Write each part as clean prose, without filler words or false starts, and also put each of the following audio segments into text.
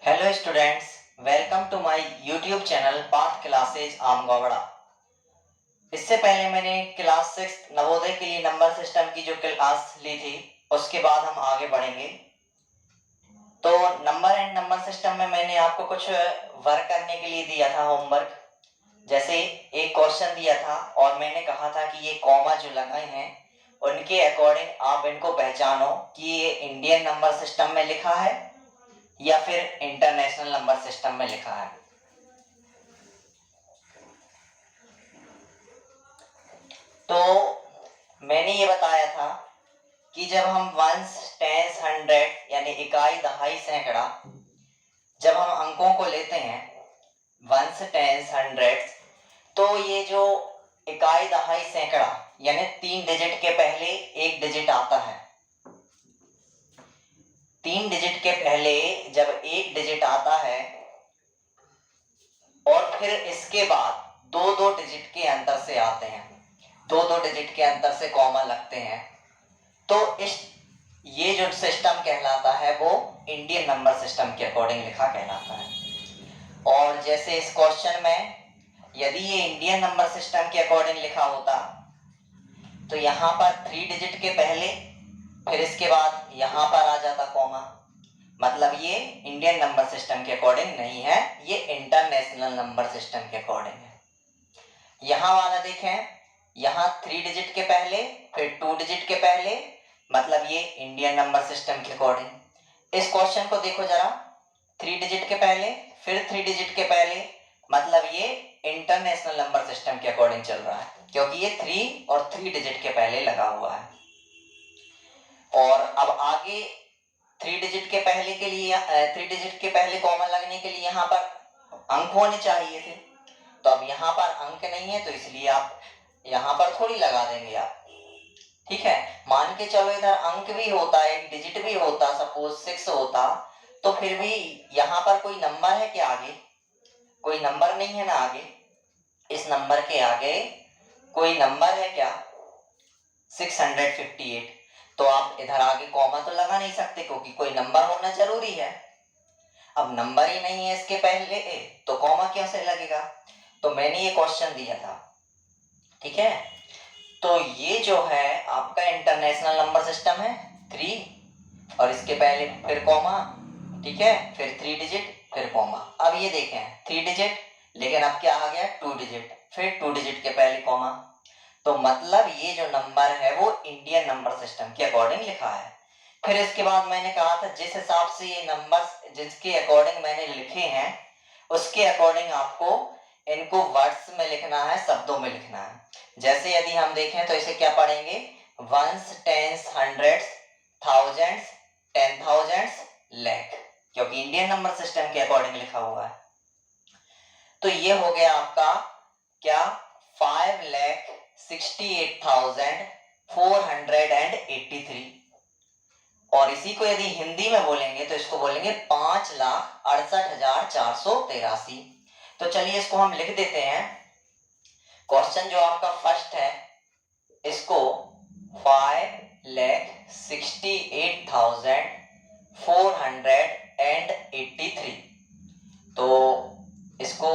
Hello students, welcome to my YouTube channel Path Classes Amgowda. इससे पहले मैंने क्लास 6 नवोदय के लिए नंबर सिस्टम की जो क्लास ली थी उसके बाद हम आगे बढ़ेंगे। तो नंबर एंड नंबर सिस्टम में मैंने आपको कुछ वर्क करने के लिए दिया था, होमवर्क। जैसे एक क्वेश्चन दिया था और मैंने कहा था कि ये कॉमा जो लगाए हैं उनके अकॉर्डिंग आप इनको पहचानो कि ये इंडियन नंबर सिस्टम में लिखा है या फिर इंटरनेशनल नंबर सिस्टम में लिखा है। तो मैंने ये बताया था कि जब हम वंस टेंस हंड्रेड यानी इकाई दहाई सैकड़ा जब हम अंकों को लेते हैं वंस टेंस हंड्रेड, तो ये जो इकाई दहाई सैकड़ा यानी 3 डिजिट के पहले एक डिजिट आता है। 3 डिजिट के पहले जब एक डिजिट आता है और फिर इसके बाद दो दो डिजिट के अंतर से आते हैं, दो दो डिजिट के अंतर से कॉमा लगते हैं, तो ये जो सिस्टम कहलाता है वो इंडियन नंबर सिस्टम के अकॉर्डिंग लिखा कहलाता है। और जैसे इस क्वेश्चन में यदि ये इंडियन नंबर सिस्टम के अकॉर्डिंग लिखा होता तो यहाँ पर 3 डिजिट के पहले फिर इसके बाद यहाँ पर आ जाता कॉमा, मतलब ये इंडियन नंबर सिस्टम के अकॉर्डिंग नहीं है, ये इंटरनेशनल नंबर सिस्टम के अकॉर्डिंग है। यहाँ वाला देखें, यहाँ 3 डिजिट के पहले फिर 2 डिजिट के पहले, मतलब ये इंडियन नंबर सिस्टम के अकॉर्डिंग। इस क्वेश्चन को देखो जरा, 3 डिजिट के पहले फिर 3 डिजिट के पहले, मतलब ये इंटरनेशनल नंबर सिस्टम के अकॉर्डिंग चल रहा है क्योंकि ये 3 और 3 डिजिट के पहले लगा हुआ है। और अब आगे 3 डिजिट के पहले के लिए 3 डिजिट के पहले कॉमन लगने के लिए यहाँ पर अंक होने चाहिए थे, तो अब यहाँ पर अंक नहीं है तो इसलिए आप यहाँ पर थोड़ी लगा देंगे आप। ठीक है, मान के चलो इधर अंक भी होता, एक डिजिट भी होता, सपोज 6 होता, तो फिर भी यहाँ पर कोई नंबर है क्या आगे? कोई नंबर नहीं है ना आगे। इस नंबर के आगे कोई नंबर है क्या? 658। तो आप इधर आगे कॉमा तो लगा नहीं सकते क्योंकि कोई नंबर होना जरूरी है। अब नंबर ही नहीं है इसके पहले तो कॉमा कैसे लगेगा? तो मैंने ये क्वेश्चन दिया था, ठीक है। तो ये जो है आपका इंटरनेशनल नंबर सिस्टम है 3 और इसके पहले फिर कॉमा, ठीक है, फिर 3 डिजिट फिर कॉमा। अब ये देखें 3 डिजिट, लेकिन अब क्या आ गया 2 डिजिट, फिर 2 डिजिट के पहले कॉमा, तो मतलब ये जो नंबर है वो इंडियन नंबर सिस्टम के अकॉर्डिंग लिखा है। फिर इसके बाद मैंने कहा था जिस हिसाब से ये नंबर्स जिसके अकॉर्डिंग मैंने लिखे हैं उसके अकॉर्डिंग आपको इनको वर्ड्स में लिखना है, शब्दों में लिखना है। जैसे यदि हम देखें तो इसे क्या पढ़ेंगे, once tens hundreds thousands 10,000 lakh, क्योंकि इंडियन नंबर सिस्टम के अकॉर्डिंग लिखा हुआ है। तो ये हो गया आपका क्या, 5,68,483। और इसी को यदि हिंदी में बोलेंगे तो इसको बोलेंगे 5,68,483। तो चलिए इसको हम लिख देते हैं। क्वेश्चन जो आपका फर्स्ट है इसको 5,68,483, तो इसको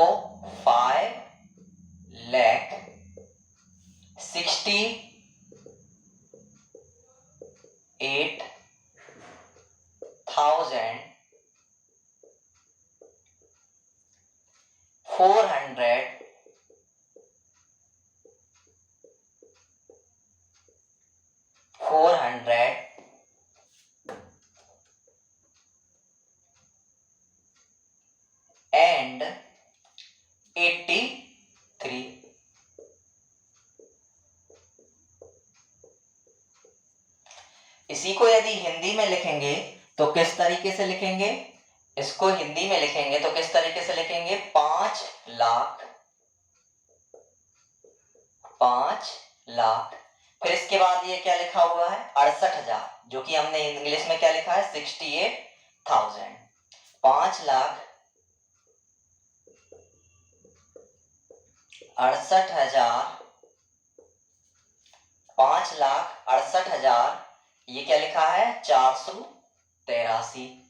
5,68,400 and 83। इसी को यदि हिंदी में लिखेंगे तो किस तरीके से लिखेंगे? इसको हिंदी में लिखेंगे तो किस तरीके से लिखेंगे, 5,00,000। फिर इसके बाद ये क्या लिखा हुआ है 68,000, जो कि हमने इंग्लिश में क्या लिखा है 68,000। 5,68,000, 5,68,000, ये क्या लिखा है 483।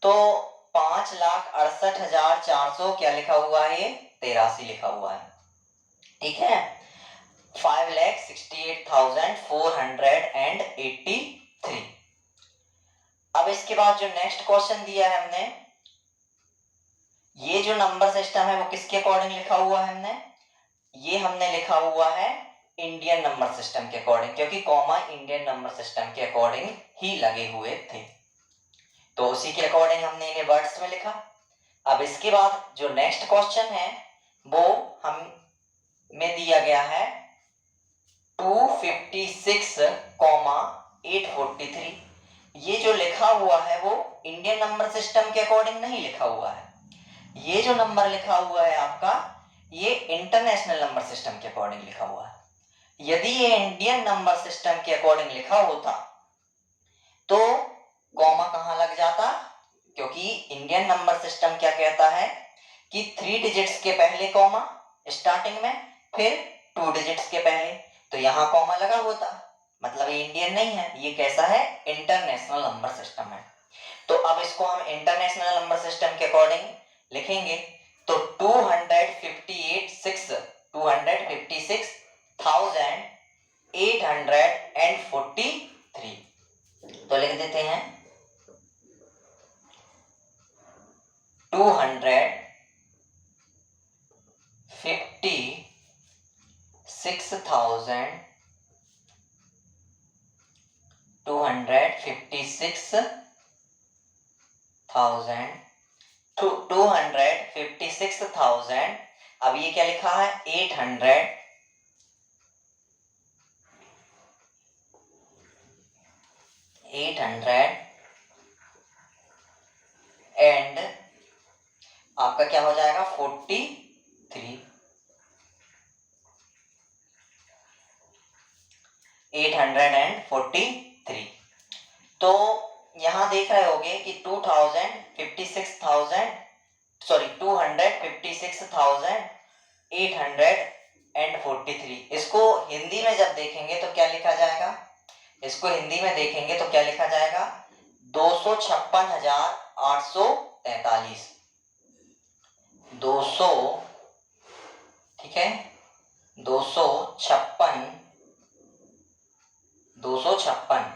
तो 5,68,400 क्या लिखा हुआ है, ये 83 लिखा हुआ है। ठीक है, 5,68,483। अब इसके बाद जो नेक्स्ट क्वेश्चन दिया है हमने, ये जो नंबर सिस्टम है वो किसके अकॉर्डिंग लिखा हुआ है हमने, ये हमने लिखा हुआ है इंडियन नंबर सिस्टम के अकॉर्डिंग, क्योंकि कॉमा इंडियन नंबर सिस्टम के अकॉर्डिंग ही लगे हुए थे, तो उसी के अकॉर्डिंग हमने इन्हें वर्ड्स में लिखा। अब इसके बाद जो नेक्स्ट क्वेश्चन है वो हम में दिया गया है 256,843। ये जो लिखा हुआ है वो इंडियन नंबर सिस्टम के अकॉर्डिंग नहीं लिखा हुआ है, ये जो नंबर लिखा हुआ है आपका ये इंटरनेशनल नंबर सिस्टम के अकॉर्डिंग लिखा हुआ है। यदि ये इंडियन नंबर सिस्टम के अकॉर्डिंग लिखा होता तो कॉमा कहां लग जाता, क्योंकि इंडियन नंबर सिस्टम क्या कहता है कि 3 डिजिट्स के पहले कॉमा स्टार्टिंग में, फिर 2 डिजिट्स के पहले, तो यहां कॉमा लगा होता, मतलब ये इंडियन नहीं है, ये कैसा है, इंटरनेशनल नंबर सिस्टम है। तो अब इसको हम इंटरनेशनल नंबर सिस्टम के अकॉर्डिंग लिखेंगे, तो 256,843, तो लिख देते हैं 256,000, अब ये क्या लिखा है 800 एंड आपका क्या हो जाएगा 43, 843। तो यहां देख रहे होगे कि 256,843, इसको हिंदी में जब देखेंगे तो क्या लिखा जाएगा, इसको हिंदी में देखेंगे तो क्या लिखा जाएगा 256,843, 200, ठीक है 256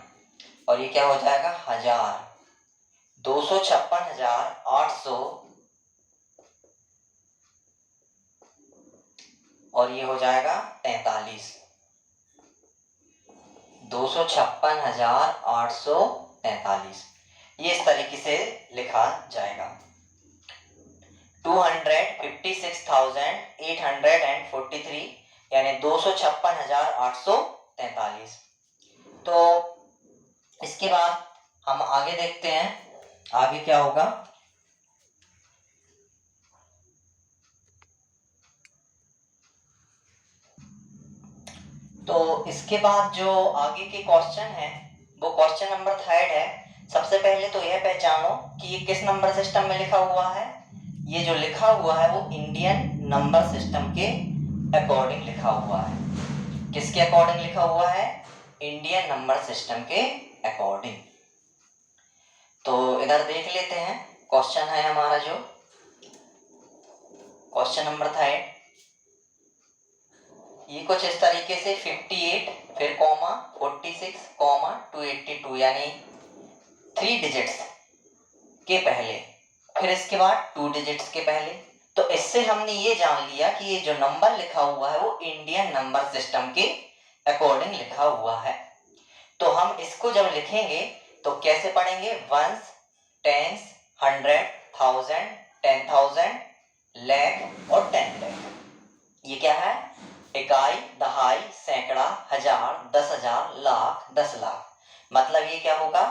और ये क्या हो जाएगा 1000, 256,800 और ये हो जाएगा 43, 256,843, ये इस तरीके से लिखा जाएगा 256,843 यानी 256,843। तो इसके बाद हम आगे देखते हैं आगे क्या होगा। तो इसके बाद जो आगे के क्वेश्चन है वो क्वेश्चन नंबर 3 है। सबसे पहले तो यह पहचानो कि ये किस नंबर सिस्टम में लिखा हुआ है। ये जो लिखा हुआ है वो इंडियन नंबर सिस्टम के अकॉर्डिंग लिखा हुआ है। किसके अकॉर्डिंग लिखा हुआ है, इंडियन नंबर सिस्टम के अकॉर्डिंग। तो इधर देख लेते हैं क्वेश्चन है हमारा जो क्वेश्चन नंबर 3, ये कुछ इस तरीके से 58 फिर कॉमा 46 कॉमा 282 यानी 3 डिजिट्स के पहले, फिर इसके बाद 2 डिजिट्स के पहले। तो इससे हमने ये जान लिया कि ये जो नंबर लिखा हुआ है वो इंडियन नंबर सिस्टम के अकॉर्डिंग लिखा हुआ है। तो हम इसको जब लिखेंगे तो कैसे पढ़ेंगे, वंस, टेंस, 100, 1000, 10,000, लाख और 10 लाख। ये क्या है, इकाई, दहाई, सैकड़ा, हजार, 10,000, लाख, 10 लाख। मतलब ये क्या होगा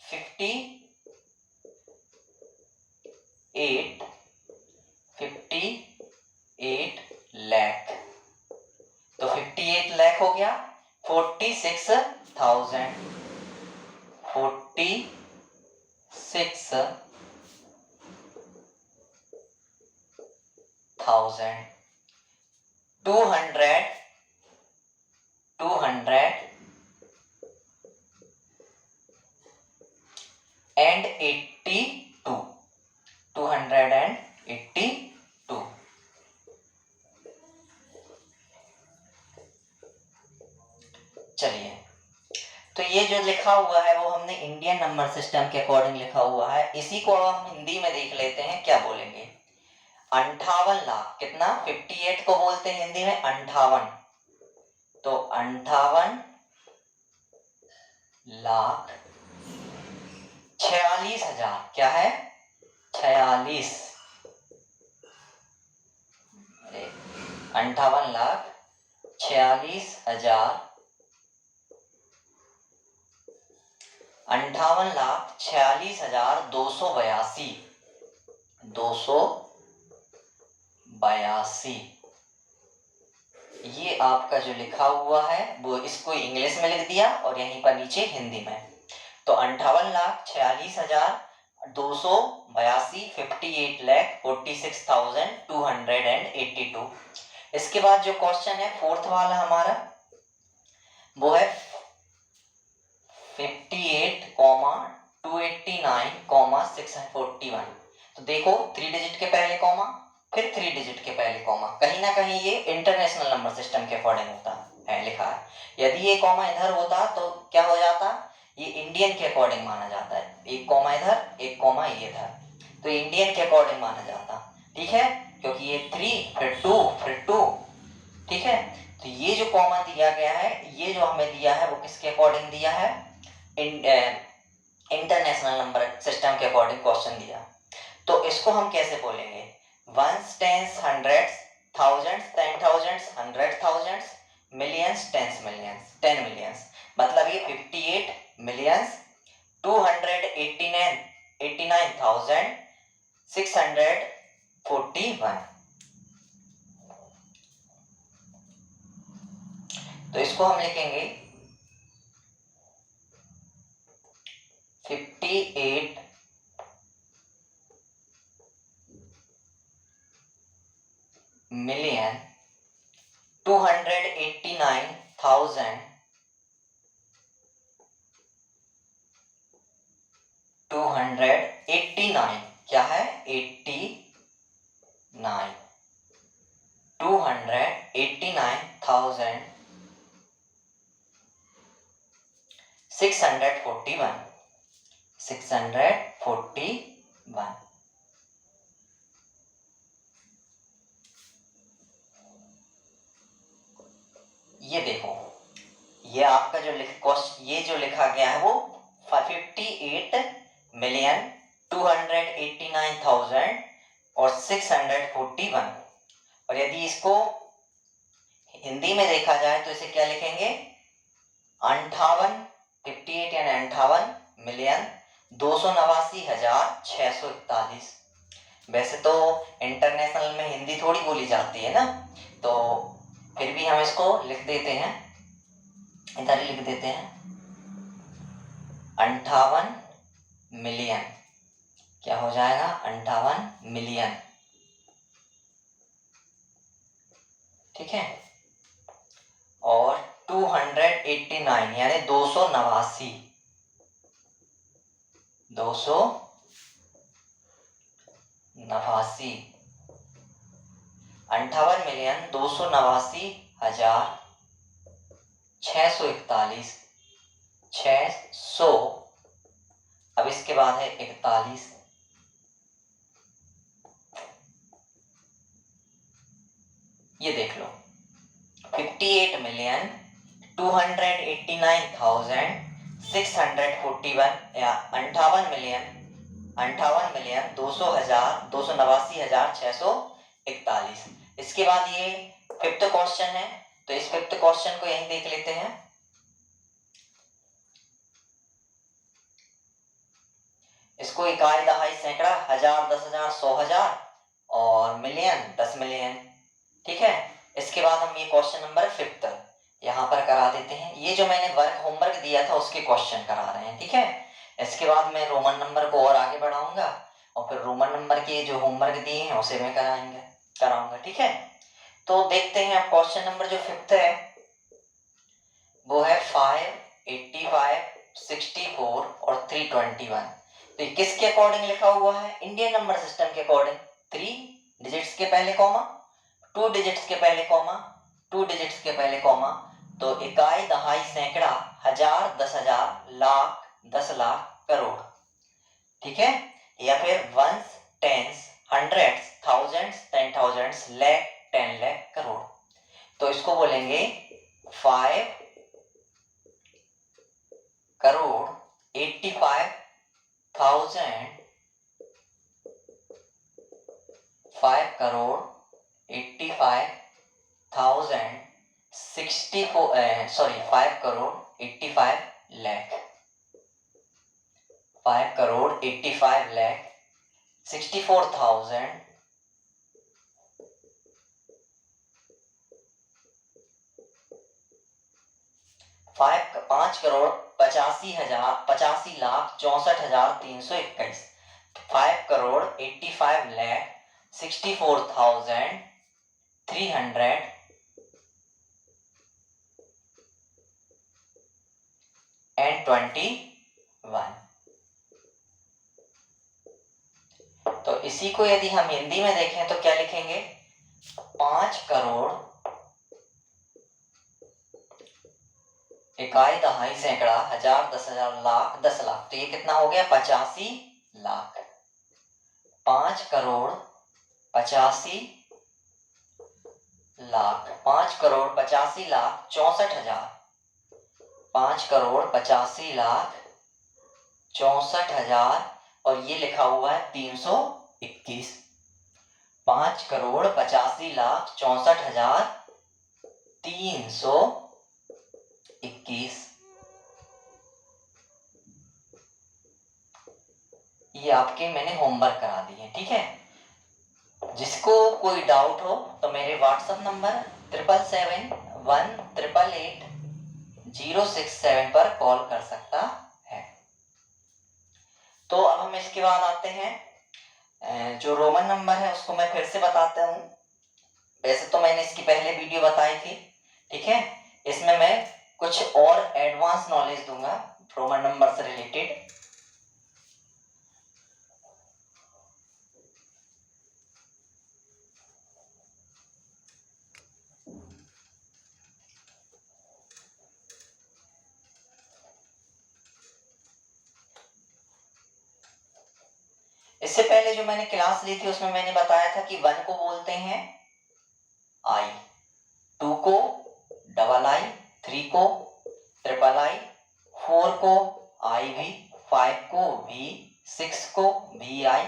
58 लाख। तो 58 लाख हो गया, 46,000, 46,000, 200 and 82, चलिए, तो ये जो लिखा हुआ है वो हमने इंडियन नंबर सिस्टम के अकॉर्डिंग लिखा हुआ है। इसी को अब हम हिंदी में देख लेते हैं क्या बोलेंगे। 58 लाख, कितना? 58 को बोलते हैं हिंदी में 58, तो 58 लाख 46,000, क्या है? 46, 58 लाख 46,000, 58,46,282, 282। ये आपका जो लिखा हुआ है वो इसको इंग्लिश में लिख दिया और यहीं पर नीचे हिंदी में। तो 58,46,282, 58,46,282। इसके बाद जो क्वेश्चन है फोर्थ वाला हमारा, वो है 58,289,641। तो देखो 3 डिजिट के पहले कॉमा, फिर 3 डिजिट के पहले कॉमा, कहीं ना कहीं ये इंटरनेशनल नंबर सिस्टम के अकॉर्डिंग होता है लिखा है। यदि ये कॉमा इधर होता तो क्या हो जाता? ये इंडियन के अकॉर्डिंग माना जाता है। एक कॉमा इधर, एक कॉमा ये इधर, तो इंडियन के अकॉर्डिंग माना जाता, ठीक है, क्योंकि ये 3 फिर 2 फिर 2, ठीक है। तो ये जो कॉमा दिया गया है, ये जो हमें दिया है वो किसके अकॉर्डिंग दिया है? इंटरनेशनल नंबर सिस्टम के अकॉर्डिंग क्वेश्चन दिया। तो इसको हम कैसे बोलेंगे? Ones, tens, hundreds, thousands, 10,000s, 100,000s, millions, tens millions, 10 millions. मतलब ये 58,289,641। तो इसको हम लिखेंगे 58 million 289,289, क्या है? 89, 289,641, 641। ये देखो, ये आपका जो ये जो लिखा गया है वो 58,289,000 और 641। और यदि इसको हिंदी में देखा जाए तो इसे क्या लिखेंगे? 58 यानी 58,289,641। वैसे तो इंटरनेशनल में हिंदी थोड़ी बोली जाती है ना, तो फिर भी हम इसको लिख देते हैं, इधर ही लिख देते हैं 58 मिलियन, क्या हो जाएगा? 58 मिलियन, ठीक है। और 289 यानी 289, 289, 58,289,641, 600। अब इसके बाद है 41, ये देख लो 58,289,641 या 58,289,641। इसके बाद ये फिफ्थ क्वेश्चन है, तो इस फिफ्थ क्वेश्चन को यहीं देख लेते हैं। इसको इकाई, दहाई, सैकड़ा, हजार, 10,000, 100,000 और मिलियन, 10 मिलियन, ठीक है। इसके बाद हम ये क्वेश्चन नंबर फिफ्थ यहाँ पर करा देते हैं। ये जो मैंने वर्क होमवर्क दिया था उसके क्वेश्चन करा रहे हैं, ठीक है। इसके बाद मैं रोमन नंबर को और आगे बढ़ाऊंगा और फिर रोमन नंबर के जो होमवर्क दिए हैं उसे मैं कराऊंगा, ठीक है। तो देखते हैं अब क्वेश्चन नंबर जो फिफ्थ है वो है 5, 85, 64 और 321। तो किसके अकॉर्डिंग लिखा हुआ है? इंडियन नंबर सिस्टम के अकॉर्डिंग। 3 डिजिट्स के पहले कॉमा, 2 डिजिट्स के पहले कॉमा, 2 डिजिट्स के पहले कॉमा, तो इकाई, दहाई, सैकड़ा, हजार, 10,000, लाख, 10 लाख, करोड़। ठीक है, या फिर ones, tens, hundreds, thousands, 10,000, lakh, 10 lakh, crore. तो इसको बोलेंगे 5 करोड़ 85,000, 5 करोड़ 85,000 64 सॉरी 5 करोड़ 85 लाख, 5 करोड़ 85 लाख 64,000 5 करोड़ 85 लाख 64,321, 5 करोड़ 85 लाख 64,321। तो इसी को यदि हम हिंदी में देखें तो क्या लिखेंगे? 5 करोड़ इकाई, दहाई, सैकड़ा, हजार, 10,000, लाख, 10 लाख। तो ये कितना हो गया? 85 लाख। 5 करोड़ 85 लाख, 5 करोड़ 85 लाख 64,000, 5 करोड़ 85 लाख 64,000, और ये लिखा हुआ है 321। 5 करोड़ 85 लाख 64,000 321। ये आपके मैंने होमवर्क करा दिए, ठीक है। जिसको कोई डाउट हो तो मेरे व्हाट्सएप नंबर 7771888067 पर कॉल कर सकता है। तो अब हम इसके बाद आते हैं, जो रोमन नंबर है उसको मैं फिर से बताता हूँ। वैसे तो मैंने इसकी पहले वीडियो बताई थी, ठीक है। इसमें मैं कुछ और एडवांस नॉलेज दूंगा रोमन नंबर से रिलेटेड। इससे पहले जो मैंने क्लास ली थी उसमें मैंने बताया था कि 1 को बोलते हैं आई, 2 को डबल आई, 3 को ट्रिपल आई, 4 को आई भी, 5 को वी, 6 को वी आई,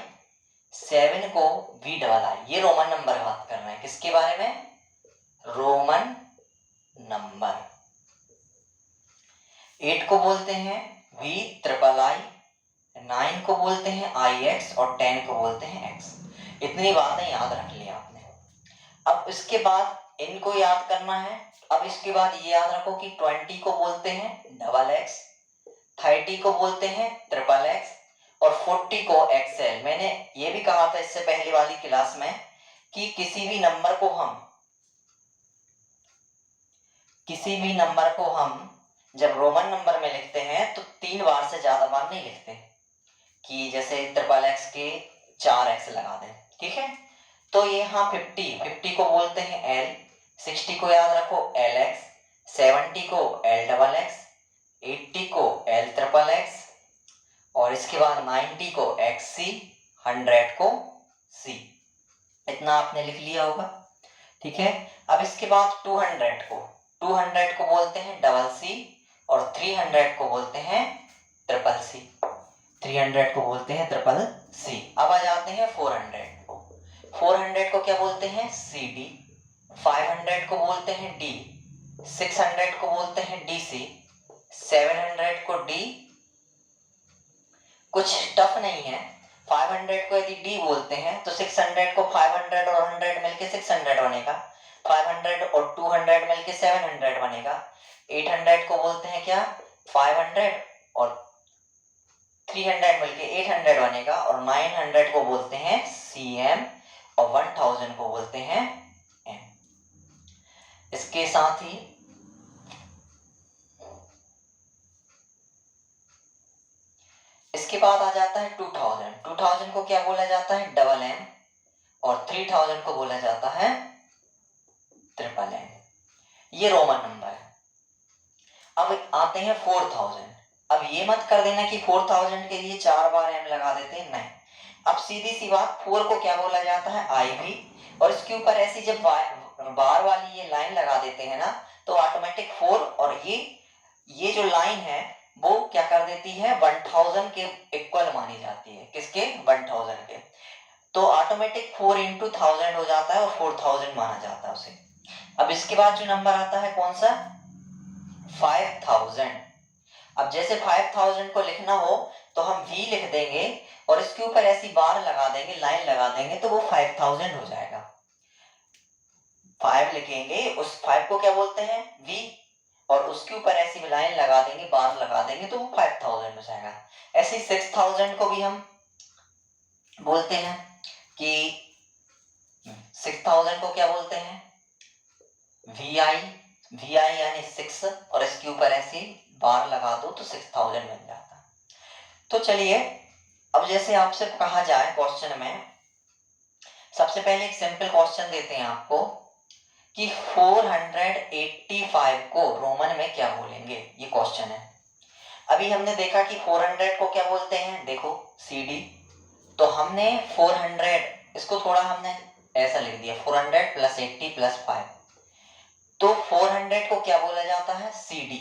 7 को वी डबल आई। ये रोमन नंबर बात कर रहे हैं। किसके बारे में? Roman number. 8 को बोलते हैं वी ट्रिपल आई, 9 को बोलते हैं आई एक्स, और 10 को बोलते हैं एक्स। इतनी बातें याद रख ली आपने। अब इसके बाद इनको याद करना है। अब इसके बाद ये याद रखो कि 20 को बोलते हैं डबल एक्स, 30 को बोलते हैं ट्रिपल एक्स, और 40 को एक्सएल। मैंने ये भी कहा था इससे पहले वाली क्लास में कि किसी भी नंबर को हम जब रोमन नंबर में लिखते हैं तो 3 बार से ज्यादा बार नहीं लिखते, कि जैसे ट्रिपल एक्स के 4 एक्स लगा दें, ठीक है। तो ये यहाँ 50 को बोलते हैं एल, 60 को याद रखो एल एक्स, 70 को एल डबल एक्स, 80 को एल ट्रिपल एक्स, और इसके बाद 90 को एक्स सी, 100 को सी। इतना आपने लिख लिया होगा, ठीक है। अब इसके बाद 200 को बोलते हैं डबल सी, और 300 को बोलते हैं ट्रिपल सी। 300 को बोलते हैं ट्रिपल सी। अब आ जाते हैं 400 को। 400 को क्या बोलते हैं? C D. 500 को बोलते हैं डी। 600 को बोलते हैं डी सी। 700 को डी। कुछ टफ नहीं है। 500 को यदि डी बोलते हैं तो 600 को 500 और 100 मिलके 600 बनेगा। 500 और 200 मिलके 700 बनेगा। 800 को बोलते हैं क्या? 500 और 300 मिलके 800 बनेगा, और 900 को बोलते हैं CM, और 1000 को बोलते हैं M। इसके साथ ही इसके बाद आ जाता है 2000 को क्या बोला जाता है? डबल M, और 3000 को बोला जाता है ट्रिपल M। ये रोमन नंबर है। अब आते हैं 4000। अब ये मत कर देना कि 4000 के लिए 4 बार m लगा देते हैं, नहीं। अब सीधी सी बात, 4 को क्या बोला जाता है, IV, और इसके ऊपर ऐसी जब बार वाली ये लाइन लगा देते हैं ना, तो ऑटोमेटिक 4, और ये जो लाइन है वो क्या कर देती है, 1000 के इक्वल मानी जाती है। किसके, 1000 के। तो ऑटोमेटिक 4 इंटू 1000 हो जाता है और 4000 माना जाता है उसे। अब इसके बाद जो नंबर आता है कौन सा, 5000। अब जैसे 5000 को लिखना हो तो हम V लिख देंगे और इसके ऊपर ऐसी बार लगा देंगे, लाइन लगा देंगे, तो वो 5000 हो जाएगा। 5 लिखेंगे, उस 5 को क्या बोलते हैं, V, और उसके ऊपर ऐसी लाइन लगा देंगे, बार लगा देंगे, तो वो 5000 हो जाएगा। ऐसे 6000 को भी हम बोलते हैं कि 6000 को क्या बोलते हैं, VI यानी 6, और इसके ऊपर ऐसी बार लगा दो तो 6000 बन जाता है। तो चलिए, अब जैसे आपसे कहा जाए क्वेश्चन में, सबसे पहले एक सिंपल क्वेश्चन देते हैं आपको कि 485 को रोमन में क्या बोलेंगे, ये क्वेश्चन है। अभी हमने देखा कि 400 को क्या बोलते हैं, देखो CD, तो हमने 400, इसको थोड़ा हमने ऐसा लिख दिया, 400 + 80 + 5, तो 400 को क्या बोला जाता है, CD।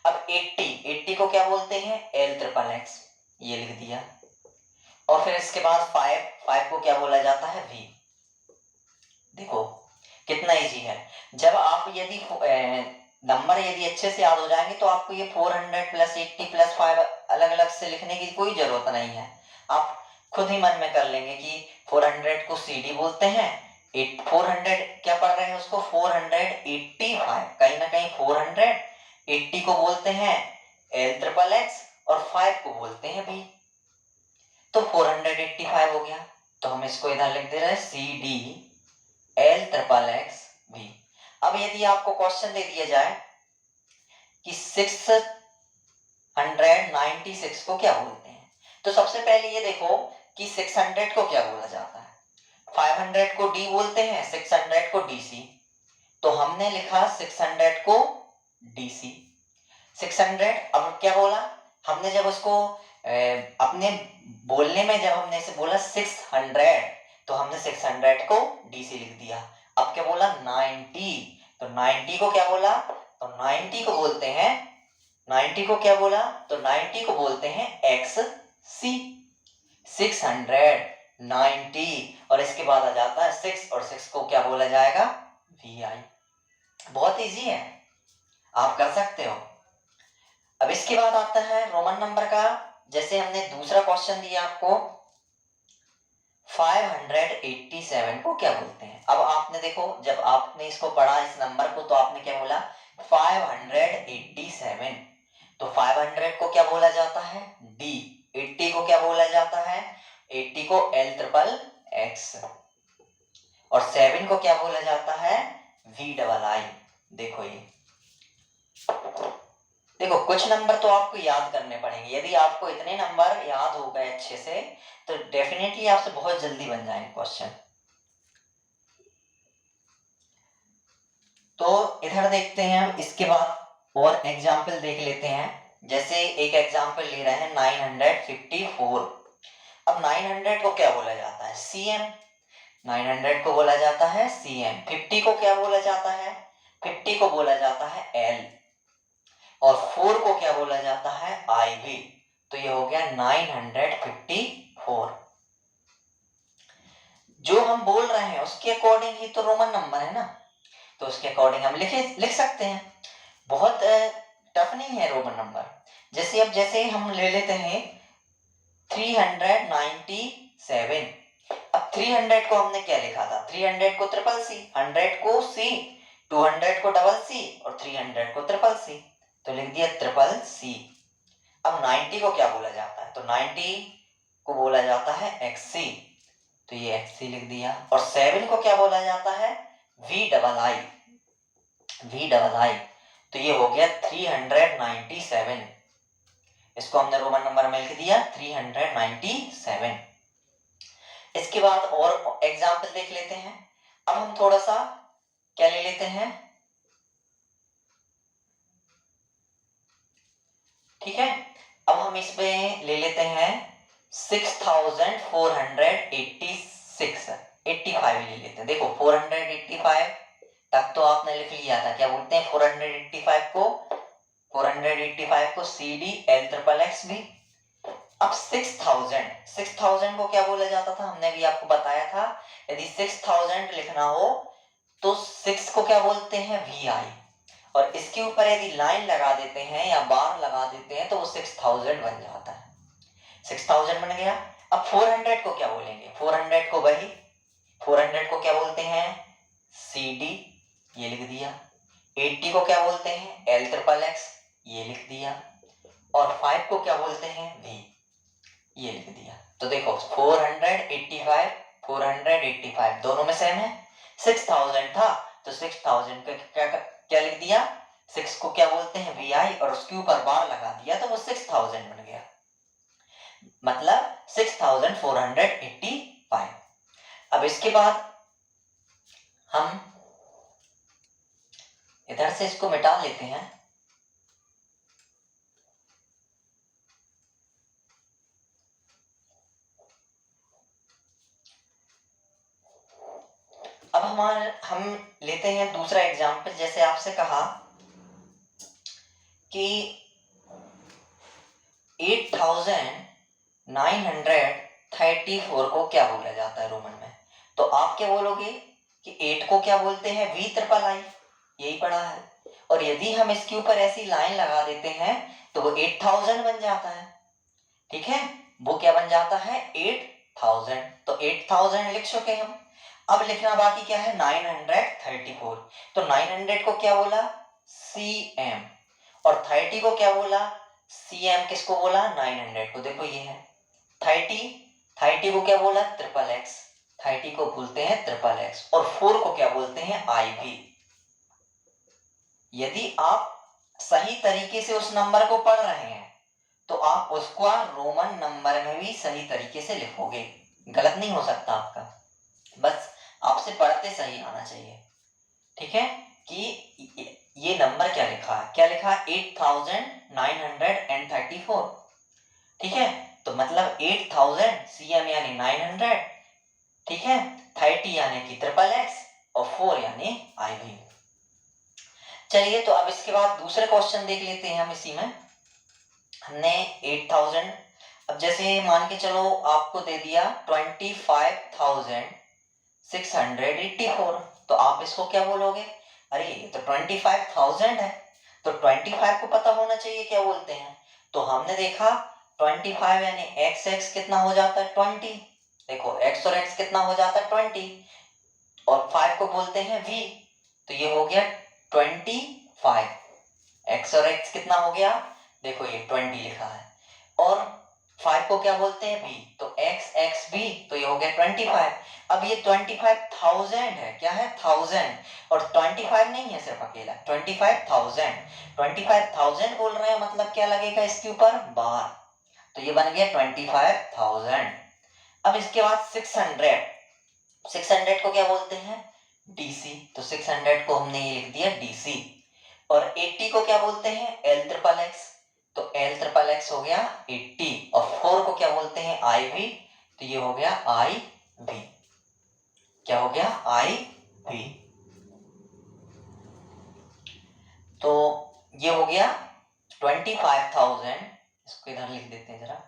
अब 80 को क्या बोलते हैं, L XXX, ये लिख दिया। और फिर इसके बाद 5 को क्या बोला जाता है, V। देखो कितना इजी है। जब आप यदि नंबर यदि अच्छे से याद हो जाएंगे तो आपको ये 400 + 80 + 5 अलग अलग से लिखने की कोई जरूरत नहीं है। आप खुद ही मन में कर लेंगे कि 400 को CD बोलते हैं, 400 क्या पढ़ रहे हैं उसको, 485, कहीं ना कहीं 480 को बोलते हैं L XXX और 5 को बोलते हैं V, तो 485 हो गया। तो हम इसको इधर लिख दे रहे हैं CD L XXX V। अब यदि आपको क्वेश्चन दे दिया जाए कि 696 को क्या बोलते हैं, तो सबसे पहले ये देखो कि 600 को क्या बोला जाता है, 500 को D बोलते हैं, 600 को DC, तो हमने लिखा 600 को DC। 600, अब क्या बोला हमने, जब उसको अपने बोलने में जब हमने इसे बोला 600, तो हमने 600 को DC लिख दिया। अब क्या बोला 90, तो 90 को क्या बोला, तो 90 को बोलते हैं, 90 को क्या बोला, तो 90 को बोलते हैं XC, 690, और इसके बाद आ जाता है 6, और 6 को क्या बोला जाएगा, VI। बहुत इजी है, आप कर सकते हो। अब इसके बाद आता है रोमन नंबर का, जैसे हमने दूसरा क्वेश्चन दिया आपको, 587 को क्या बोलते हैं। अब आपने देखो, जब आपने इसको पढ़ा इस नंबर को, तो आपने क्या बोला, 587, तो 500 को क्या बोला जाता है, D, 80 को क्या बोला जाता है, 80 को LXXX, और 7 को क्या बोला जाता है, VII। देखो ये, देखो कुछ नंबर तो आपको याद करने पड़ेंगे। यदि आपको इतने नंबर याद हो गए अच्छे से, तो डेफिनेटली आपसे बहुत जल्दी बन जाएंगे क्वेश्चन। तो इधर देखते हैं हम, इसके बाद और एग्जाम्पल देख लेते हैं। जैसे एक एग्जाम्पल ले रहे हैं 954। अब 900 को क्या बोला जाता है, CM, 900 को बोला जाता है CM। 50 को क्या बोला जाता है, 50 को बोला जाता है L, और 4 को क्या बोला जाता है, IV। तो ये हो गया 954। जो हम बोल रहे हैं उसके अकॉर्डिंग ही तो रोमन नंबर है ना, तो उसके अकॉर्डिंग हम लिख सकते हैं। बहुत टफ नहीं है रोमन नंबर। जैसे अब जैसे हम ले लेते हैं 397। अब 300 को हमने क्या लिखा था, 300 को CCC, 100 को C, 200 को CC, और 300 को CCC, तो लिख दिया CCC। अब 90 को क्या बोला जाता है, तो 90 को बोला जाता है XC, तो ये XC लिख दिया। और 7 को क्या बोला जाता है, VII, तो ये हो गया 397। इसको हमने रोमन नंबर में लिख दिया 397। इसके बाद और एग्जाम्पल देख लेते हैं। अब हम थोड़ा सा क्या ले लेते हैं, ठीक है, अब हम इसमें ले लेते हैं 6486 ले लेते हैं। देखो 485 तक तो आपने लिख लिया था, क्या बोलते हैं 485 को C D L triple X भी। अब 6000 को क्या बोला जाता था, हमने भी आपको बताया था, यदि 6000 लिखना हो तो 6 को क्या बोलते हैं वी आई, और इसके ऊपर यदि लाइन लगा देते हैं या बार लगा देते हैं तो वो 6000 बन जाता है। 6000 बन गया। अब 400 को क्या बोलेंगे, 400 को वही 400 को क्या बोलते हैं सी डी, ये लिख दिया। 80 को क्या बोलते हैं एल ट्रिपल एक्स, ये लिख दिया। और 5 को क्या बोलते हैं वी, ये लिख दिया। तो देखो 485 दोनों में सेम है। 6000 था तो 6000 का क्या लिख दिया, 6 को क्या बोलते हैं वी आई और उसके ऊपर बार लगा दिया तो वो 6000 बन गया, मतलब 6485। अब इसके बाद हम इधर से इसको मिटा लेते हैं। अब हम लेते हैं दूसरा एग्जाम्पल। जैसे आपसे कहा कि 8934 को क्या बोला जाता है रोमन में, तो आप क्या बोलोगे कि 8 को क्या बोलते हैं वी ट्रिपल आई, यही पढ़ा है। और यदि हम इसके ऊपर ऐसी लाइन लगा देते हैं तो वो 8000 बन जाता है। ठीक है, वो क्या बन जाता है 8000, तो 8000 लिख चुके हम। अब लिखना बाकी क्या है 934, तो 900 को क्या बोला सी एम, और 30 को क्या बोला सी एम, किसको बोला 900 को। देखो ये है 30 को क्या बोला ट्रिपल एक्स, 30 को बोलते हैं ट्रिपल एक्स, और 4 को क्या बोलते हैं आई भी। यदि आप सही तरीके से उस नंबर को पढ़ रहे हैं तो आप उसको रोमन नंबर में भी सही तरीके से लिखोगे, गलत नहीं हो सकता आपका, बस आपसे पढ़ते सही आना चाहिए। ठीक है, कि ये नंबर क्या लिखा है, क्या लिखा है 8934। ठीक है, तो मतलब 8000 सीएम यानी 900, ठीक है, 30 यानी कि ट्रिपल एक्स, और 4 यानी आई भी। चलिए, तो अब इसके बाद दूसरे क्वेश्चन देख लेते हैं हम। इसी में हमने 8000, अब जैसे मान के चलो आपको दे दिया 25,684, तो आप इसको क्या बोलोगे, अरे ये तो 25,000 है, तो 25 को पता होना चाहिए क्या बोलते हैं। तो हमने देखा 25 यानी एक्स एक्स कितना हो जाता है 20, देखो एक्स और एक्स कितना हो जाता है 20, और 5 को बोलते हैं वी, तो ये हो गया 25। एक्स और एक्स कितना हो गया, देखो ये 20 लिखा है, और 5 को क्या बोलते हैं बी, तो एक्स एक्स बी, तो ये हो गया 25। अब ये 25,000 है, क्या है 1000, और 25 नहीं है सिर्फ अकेला 25,000, 25,000 बोल रहे हैं, मतलब क्या लगेगा इसके ऊपर बार, तो ये बन गया 25,000। अब इसके बाद 600 को क्या बोलते हैं डीसी, तो 600 को हमने ये लिख दिया डीसी, और 80 को क्या बोलते हैं एल ट्रिपल एक्स, तो एल ट्रिपल एक्स हो गया 80, और 4 को क्या बोलते हैं आई भी, तो ये हो गया आई भी, क्या हो गया आई भी। तो ये हो गया 25,000, इसको इधर लिख देते हैं जरा,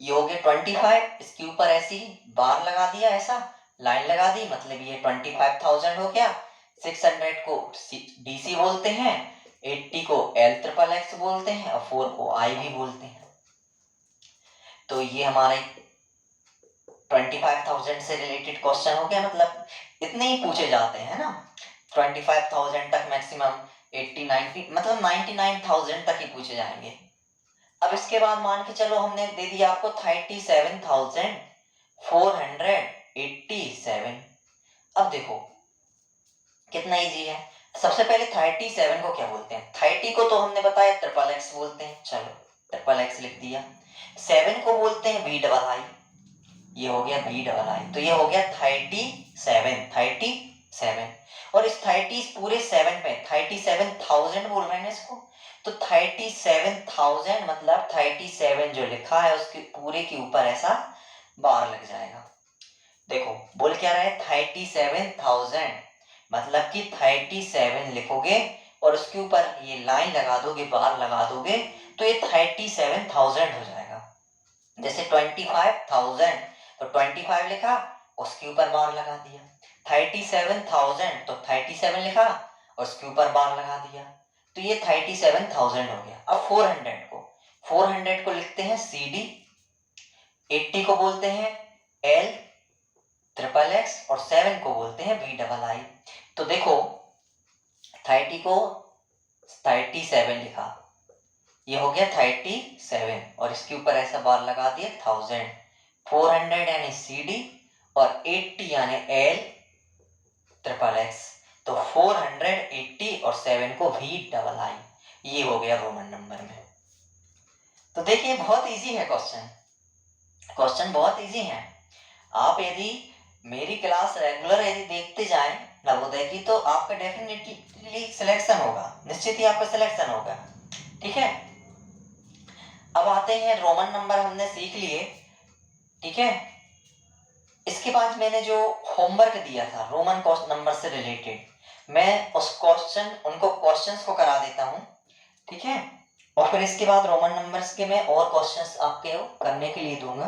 ये हो गया 25, इसके ऊपर ऐसी बार लगा दिया, ऐसा लाइन लगा दी, मतलब ये 25,000 हो गया। 600 को डीसी बोलते हैं, 80 को एल ट्रिपल एक्स बोलते हैं, और 4 को आई भी बोलते हैं। तो ये हमारे 25,000 से रिलेटेड क्वेश्चन हो गया, मतलब इतने ही पूछे जाते हैं ना, 25,000 तक मैक्सिमम, 80 90 मतलब 99,000 तक ही पूछे जाएंगे। अब इसके बाद मान के चलो हमने दे दिया आपको 37,487। अब देखो कितना इजी है। सबसे पहले 37 को क्या बोलते हैं, 30 को तो हमने बताया ट्रिपल एक्स बोलते हैं, चलो ट्रिपल एक्स लिख दिया। 7 को बोलते हैं बी डबल आई, ये हो गया बी डबल आई, तो ये हो गया 37। 7। और इस 30 पूरे 7 पे 37,000 बोल रहे हैं इसको, तो 37,000 मतलब 37 जो लिखा है उसके पूरे के ऊपर ऐसा बार लग जाएगा। देखो बोल क्या रहा है 37,000 मतलब कि 37 लिखोगे और उसके ऊपर ये लाइन लगा दोगे, बार लगा दोगे, तो ये 37,000 हो जाएगा। जैसे 25,000 तो 25 लिखा, उसके ऊपर बार लगा दिया। 37,000 तो 37 लिखा और उसके ऊपर बार लगा दिया, तो ये 37,000 हो गया। अब 400 को लिखते हैं CD, 80 को बोलते हैं L ट्रिपल एक्स और 7 को बोलते हैं VII। तो देखो 30 को 37 लिखा, ये हो गया 37 और इसके ऊपर ऐसा बार लगा दिया 1000, 400 यानी CD और 80 यानी L ट्रिपल एक्स, तो 480 और 7 को VII। ये हो गया रोमन नंबर में। तो देखिए बहुत इजी है क्वेश्चन बहुत इजी है। आप यदि मेरी क्लास रेगुलर यदि देखते जाएं नवोदय की, तो आपका डेफिनेटली सिलेक्शन होगा, निश्चित ही आपका सिलेक्शन होगा। ठीक है, अब आते हैं रोमन नंबर हमने सीख लिए। ठीक है, इसके बाद मैंने जो होमवर्क दिया था रोमन नंबर से रिलेटेड, मैं उस उनको क्वेश्चंस को करा देता हूं। ठीक है, और फिर इसके बाद रोमन नंबर्स के मैं और क्वेश्चंस आपके करने के लिए दूंगा।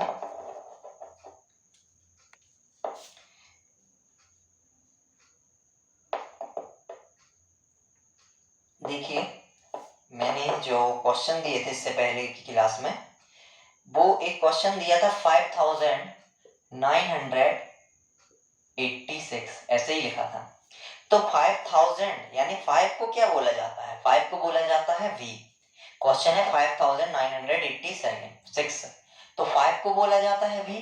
देखिए मैंने जो क्वेश्चन दिए थे इससे पहले की क्लास में, वो एक क्वेश्चन दिया था 5,986, ऐसे ही लिखा था। तो 5,000 यानी 5 को क्या बोला जाता है, 5 को बोला जाता है V। क्वेश्चन है 5,986, तो 5 को बोला जाता है V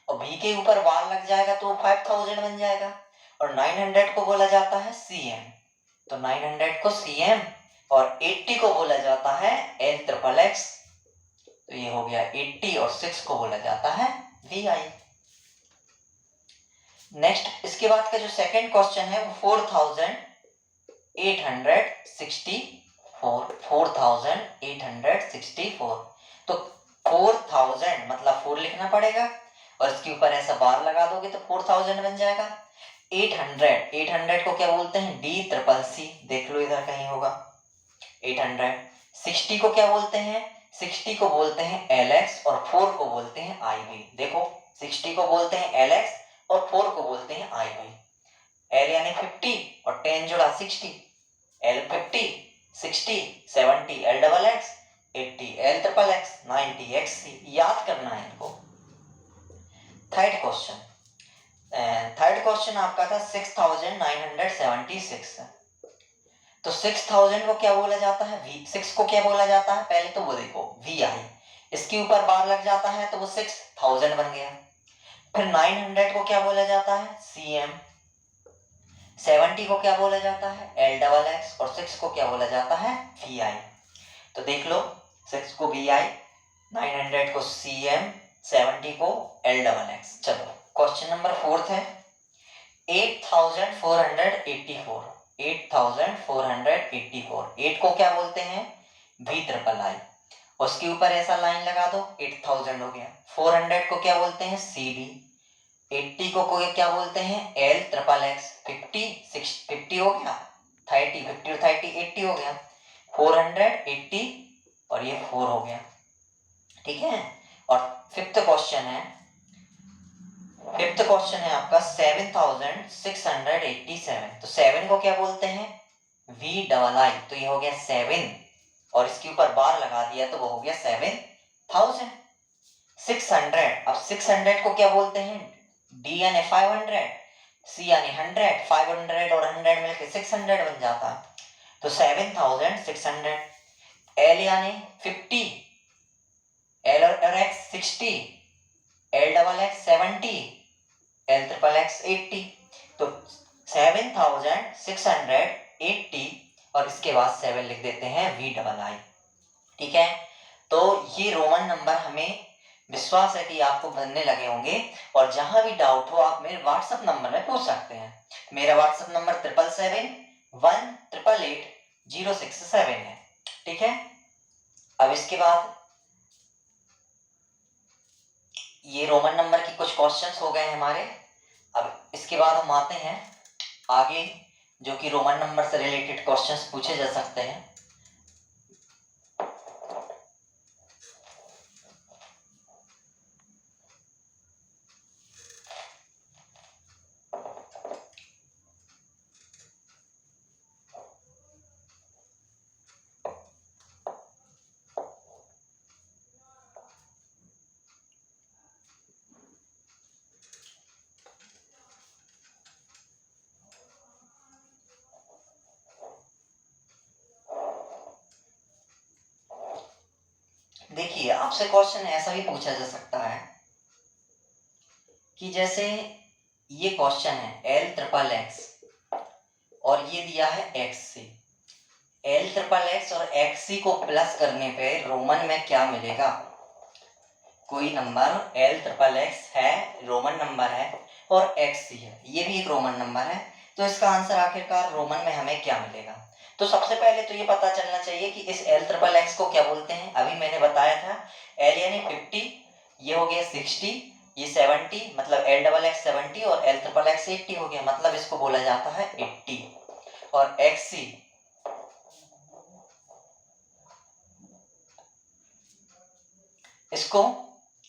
और V के ऊपर बार लग जाएगा तो 5,000 बन जाएगा। और 900 को बोला जाता है CM, तो 900 को CM और 80 को बोला जाता है L ट्रिपल एक्स, तो ये हो गया 80 और 6 को बोला जाता है VI। नेक्स्ट इसके बाद का जो सेकंड क्वेश्चन है वो 4,864। तो 4,000 मतलब 4 लिखना पड़ेगा और इसके ऊपर ऐसा बार लगा दोगे तो 4,000 बन जाएगा। 800 को क्या बोलते हैं D ट्रिपल C, देख लो इधर कहीं होगा 800। 60 को क्या बोलते हैं, 60 को बोलते हैं LX और 4 को बोलते हैं IB। देखो 60 को बोलते हैं LX और 4 को बोलते हैं IB। L यानी 50 और 10 जोड़ा 60, L 50, 60, 70 L double x, 80 L triple x, 90 XC। याद करना है इनको। थर्ड क्वेश्चन आपका था 6,976। तो 6,000 को क्या बोला जाता है, 6 को क्या बोला जाता है, पहले तो वो देखो VI, इसके ऊपर बार लग जाता है तो वो 6,000 बन गया। फिर 900 को क्या बोला जाता है CM, 70 को क्या बोला जाता है L डबल एक्स और 6 को क्या बोला जाता है VI। तो देख लो 6 को VI, 900 को CM, 70 को L डबल एक्स। चलो क्वेश्चन नंबर 4 है 8,484। 8,484, 8 को क्या बोलते हैं VII, उसके ऊपर ऐसा लाइन लगा दो 8,000 हो गया। 400 को क्या बोलते हैं CD, 80 को क्या बोलते हैं L ट्रिपल एक्स, 50 हो गया, 30 50 और 30 80 हो गया, 480 और ये 4 हो गया। ठीक है, और फिफ्थ क्वेश्चन है आपका 7,687। तो 7 को क्या बोलते हैं VII, तो ये हो गया 7 और इसके ऊपर बार लगा दिया तो वो हो गया 7,000। 600, अब 600 को क्या बोलते हैं D यानी 500, C यानी 100, 500 और 100 मिलकर 600 बन जाता है, तो 7,600। L यानी 50, L और X 60, L double x 70, L triple x 80, तो 7,680 और इसके बाद 7 लिख देते हैं VII। ठीक है, तो ये रोमन नंबर हमें विश्वास है कि आपको बनने लगे होंगे, और जहां भी डाउट हो आप मेरे व्हाट्सएप नंबर में पूछ सकते हैं। मेरा व्हाट्सएप नंबर 7771888067 है। ठीक है, अब इसके बाद ये रोमन नंबर की कुछ क्वेश्चंस हो गए हमारे। अब इसके बाद हम आते हैं आगे, जो कि रोमन नंबर से रिलेटेड क्वेश्चंस पूछे जा सकते हैं। देखिए, आपसे क्वेश्चन ऐसा भी पूछा जा सकता है कि जैसे ये क्वेश्चन है L XXX और ये दिया है XC। L XXX और XC को प्लस करने पे रोमन में क्या मिलेगा? कोई नंबर L XXX है, रोमन नंबर है, और XC है, ये भी एक रोमन नंबर है, तो इसका आंसर आखिरकार रोमन में हमें क्या मिलेगा? तो सबसे पहले तो ये पता चलना चाहिए कि इस L XXX को क्या बोलते हैं। अभी मैंने बताया था L यानी 50, ये हो गया 60, ये 70, मतलब LXX 70 और L XXX 80 हो गया, मतलब इसको बोला जाता है 80। और XC इसको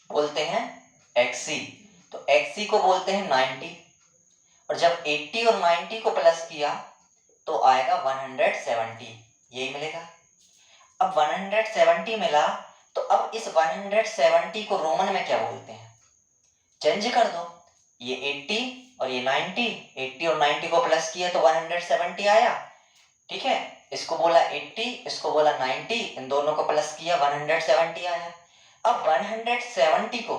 बोलते हैं XC, तो XC को बोलते हैं 90। और जब 80 और 90 को प्लस किया तो आएगा 170, यही मिलेगा। अब 170 मिला, तो अब इस 170 को रोमन में क्या बोलते हैं? चेंज कर दो, ये 80 और ये 90, 80 और 90 को प्लस किया तो 170 आया। ठीक है, इसको बोला 80, इसको बोला 90, इन दोनों को प्लस किया 170 आया। अब 170 को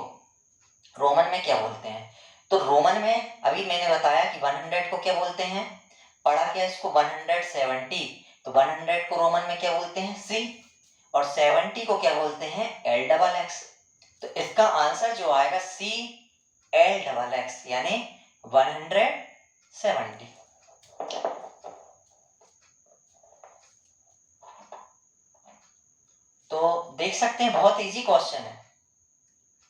रोमन में क्या बोलते हैं? तो रोमन में अभी मैंने बताया कि 100 को क्या बोलते हैं, पढ़ा क्या इसको 170, तो 100 को रोमन में क्या बोलते हैं? C, और 70 को क्या बोलते हैं? LXX। तो इसका आंसर जो आएगा CLXX यानी 170। तो देख सकते हैं बहुत इजी क्वेश्चन है,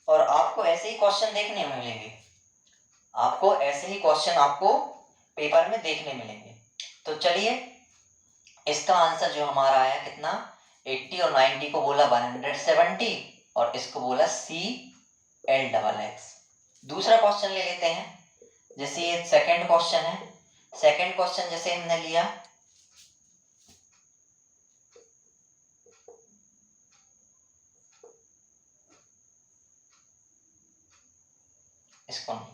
और आपको ऐसे ही क्वेश्चन देखने मिलेंगे, आपको ऐसे ही क्वेश्चन आपको पेपर में देखने मिलेंगे। तो चलिए, इसका आंसर जो हमारा आया कितना, 80 और 90 को बोला 170 और इसको बोला CLXX। दूसरा क्वेश्चन ले लेते हैं, जैसे ये सेकंड क्वेश्चन है। सेकंड क्वेश्चन जैसे हमने लिया, इसको नहीं,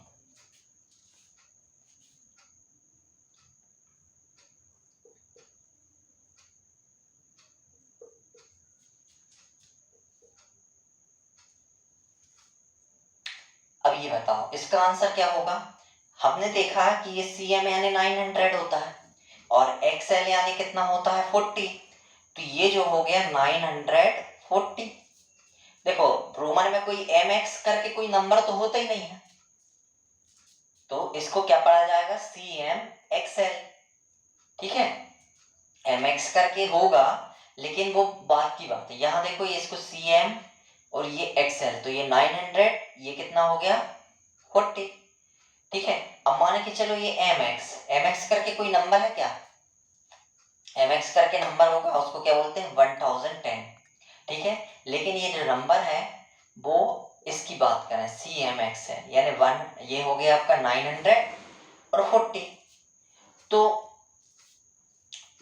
अब ये बताओ इसका आंसर क्या होगा। हमने देखा कि ये CM यानी 900 होता है और XL यानी कितना होता है 40, तो ये जो हो गया 940। देखो, रोमन में कोई MX करके कोई नंबर तो होता ही नहीं है, तो इसको क्या पढ़ा जाएगा CMXL। ठीक है, MX करके होगा, लेकिन वो बात की बात है। यहाँ देखो, ये इसको CM और ये XL, तो ये 900, ये कितना हो गया 40। ठीक है, अब मान के चलो ये MX करके कोई नंबर है क्या? MX करके नंबर होगा, उसको क्या बोलते हैं 1010। ठीक है, लेकिन ये जो नंबर है वो इसकी बात करें CMX है, यानी 1, ये हो गया आपका 900 और 40। तो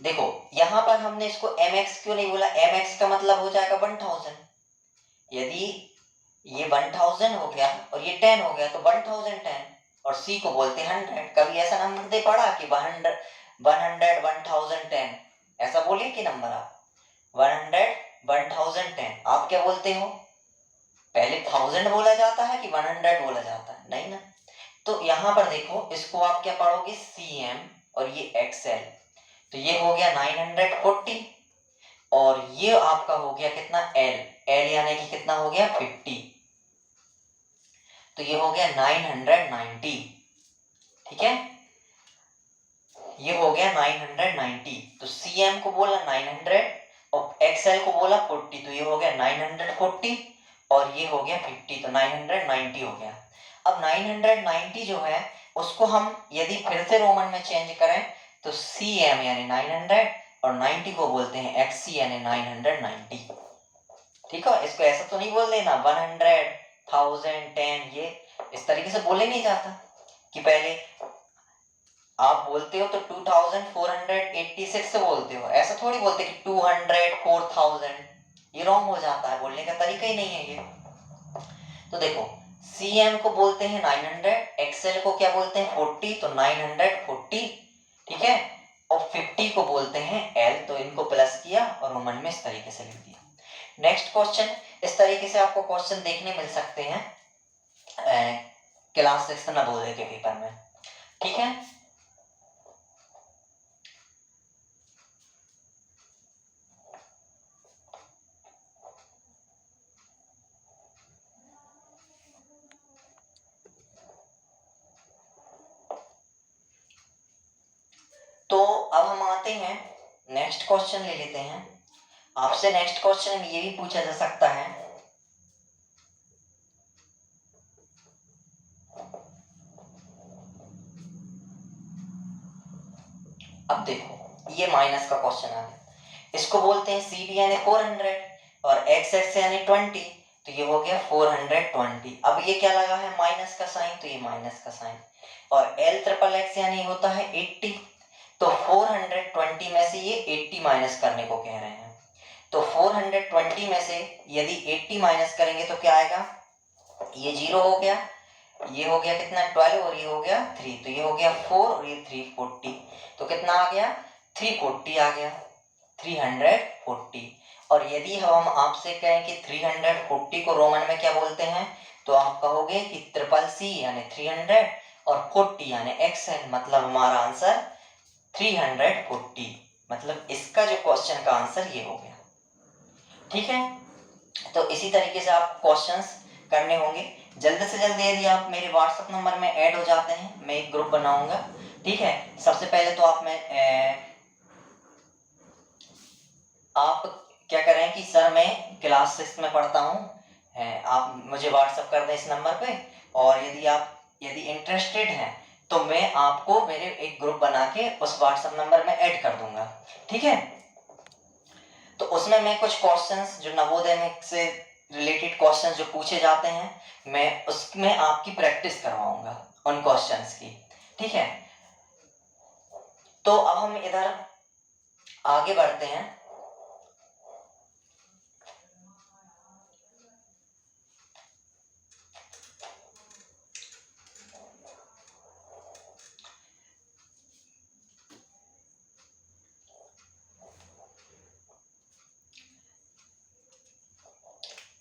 देखो, यहां पर हमने इसको MX क्यों नहीं बोला? MX का मतलब हो जाएगा 1000। यदि ये 1000 हो गया और ये 10 हो गया तो 1010, और C को बोलते हैं 100। कभी ऐसा नंबर दे पड़ा कि 100 1010, ऐसा बोलिए कि नंबर आप 100 1010 आप क्या बोलते हो? पहले 1000 बोला जाता है कि 100 बोला जाता है? नहीं ना। तो यहां पर देखो, इसको आप क्या पढ़ोगे CM और ये XL, तो ये हो गया 940 और ये आपका हो गया कितना L यानी कि कितना हो गया 50। तो ये हो गया 990, ठीक है, ये हो गया 990। तो CM को बोला 900 और XL को बोला 40, तो ये हो गया 940 और ये हो गया 50, तो 990 हो गया। अब 990 जो है उसको हम यदि फिर से रोमन में चेंज करें तो CM यानी 900 और 90 को बोलते हैं XC यानी 990, ठीक है। इसको ऐसा तो नहीं बोल देना 100, 1000, 10, ये इस तरीके से बोले नहीं जाता कि पहले आप बोलते हो तो 2486 से बोलते हो, ऐसा थोड़ी बोलते कि 200, 4000, ये रॉन्ग हो जाता है, बोलने का तरीका ही नहीं है ये। तो देखो CM को बोलते हैं 900, XL को क्या बोलते हैं 40, तो 940, ठीक है, और 50 को बोलते हैं L, तो इनको प्लस किया और रोमन में इस तरीके से लिख दिया। नेक्स्ट क्वेश्चन, इस तरीके से आपको क्वेश्चन देखने मिल सकते हैं क्लास 6 नवोदय के पेपर में, ठीक है। तो अब हम आते हैं नेक्स्ट क्वेश्चन ले लेते हैं। आपसे नेक्स्ट क्वेश्चन में ये भी पूछा जा सकता है, अब देखो ये माइनस का क्वेश्चन आ गया, इसको बोलते हैं CB यानी 400 और XX यानी 20, तो ये हो गया 420। अब ये क्या लगा है माइनस का साइन, तो ये माइनस का साइन, और L XXX यानी होता है 80, तो 420 में से ये 80 माइनस करने को कह रहे हैं। तो 420 में से यदि 80 माइनस करेंगे तो क्या आएगा, ये 0 हो गया, ये हो गया कितना 12 और ये हो गया 3, तो ये हो गया 4 और ये 340, तो कितना आ गया 340 आ गया, 340। और यदि हम आपसे कहें कि 340 को रोमन में क्या बोलते हैं, तो आप कहोगे कि ट्रिपल C यानी 300 और 40 यानी XL, मतलब हमारा आंसर 340, मतलब इसका जो क्वेश्चन का आंसर ये हो गया, ठीक है। तो इसी तरीके से आप क्वेश्चंस करने होंगे। जल्द से जल्द यदि आप मेरे व्हाट्सएप नंबर में ऐड हो जाते हैं, मैं एक ग्रुप बनाऊंगा, ठीक है। सबसे पहले तो आप क्या करें कि सर मैं क्लास 6 में पढ़ता हूँ, आप मुझे व्हाट्सएप कर दें इस नंबर पे, और यदि इंटरेस्टेड हैं तो मैं आपको मेरे एक ग्रुप बना के उस व्हाट्सएप नंबर में ऐड कर दूंगा, ठीक है। तो उसमें मैं कुछ क्वेश्चंस जो नवोदय में से रिलेटेड क्वेश्चंस जो पूछे जाते हैं मैं उसमें आपकी प्रैक्टिस करवाऊंगा उन क्वेश्चंस की, ठीक है। तो अब हम इधर आगे बढ़ते हैं।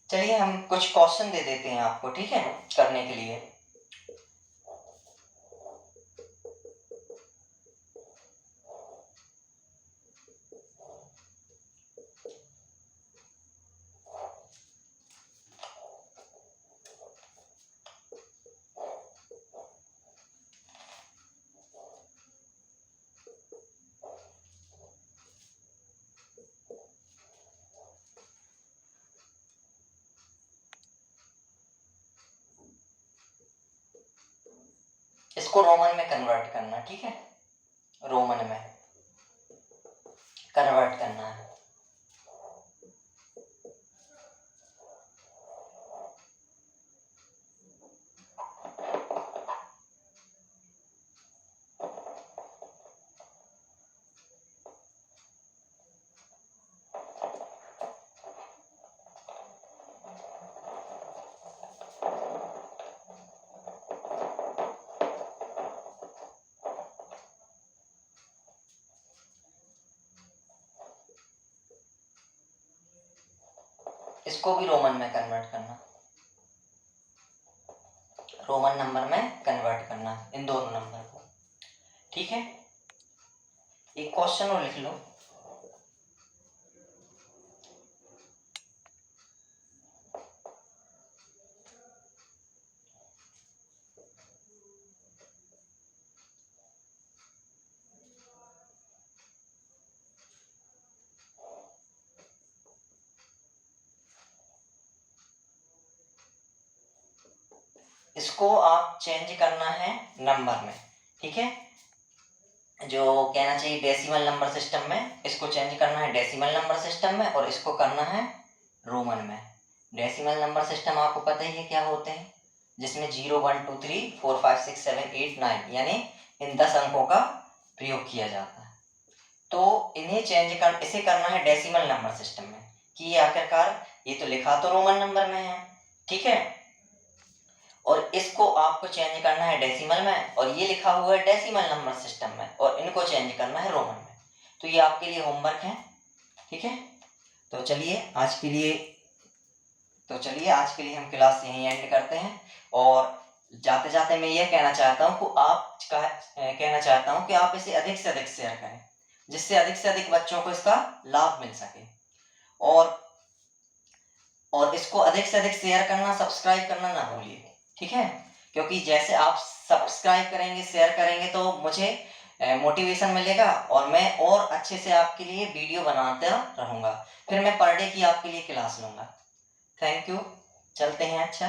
चलिए हम कुछ क्वेश्चन दे देते हैं आपको, ठीक है, करने के लिए। इसको रोमन में कन्वर्ट करना, ठीक है, रोमन में कन्वर्ट करना है। इसको भी रोमन में कन्वर्ट करना, रोमन नंबर में कन्वर्ट करना इन दोनों नंबर को, ठीक है। एक क्वेश्चन और लिख लो। इसको आप चेंज करना है नंबर में, ठीक है। जो कहना चाहिए डेसिमल नंबर सिस्टम में, इसको चेंज करना है डेसिमल नंबर सिस्टम में, और इसको करना है रोमन में। डेसिमल नंबर सिस्टम आपको पता ही है क्या होते हैं, जिसमें 0 1 2 3 4 5 6 7 8 9 यानी इन 10 अंकों का प्रयोग किया जाता है। तो इन्हें इसे करना है डेसिमल नंबर सिस्टम में, कि ये आखिरकार ये तो लिखा तो रोमन नंबर में है, ठीक है, और इसको आपको चेंज करना है डेसिमल में, और ये लिखा हुआ है डेसिमल नंबर सिस्टम में, और इनको चेंज करना है रोमन में। तो ये आपके लिए होमवर्क है, ठीक है। तो चलिए आज के लिए हम क्लास यहीं एंड करते हैं। और जाते जाते मैं ये कहना चाहता हूँ कि आप इसे अधिक से अधिक शेयर करें, जिससे अधिक से अधिक बच्चों को इसका लाभ मिल सके। और इसको अधिक से अधिक शेयर करना, सब्सक्राइब करना ना भूलिए, ठीक है, क्योंकि जैसे आप सब्सक्राइब करेंगे, शेयर करेंगे तो मुझे मोटिवेशन मिलेगा, और मैं और अच्छे से आपके लिए वीडियो बनाता रहूँगा। फिर मैं पर डे की आपके लिए क्लास लूँगा। थैंक यू, चलते हैं। अच्छा।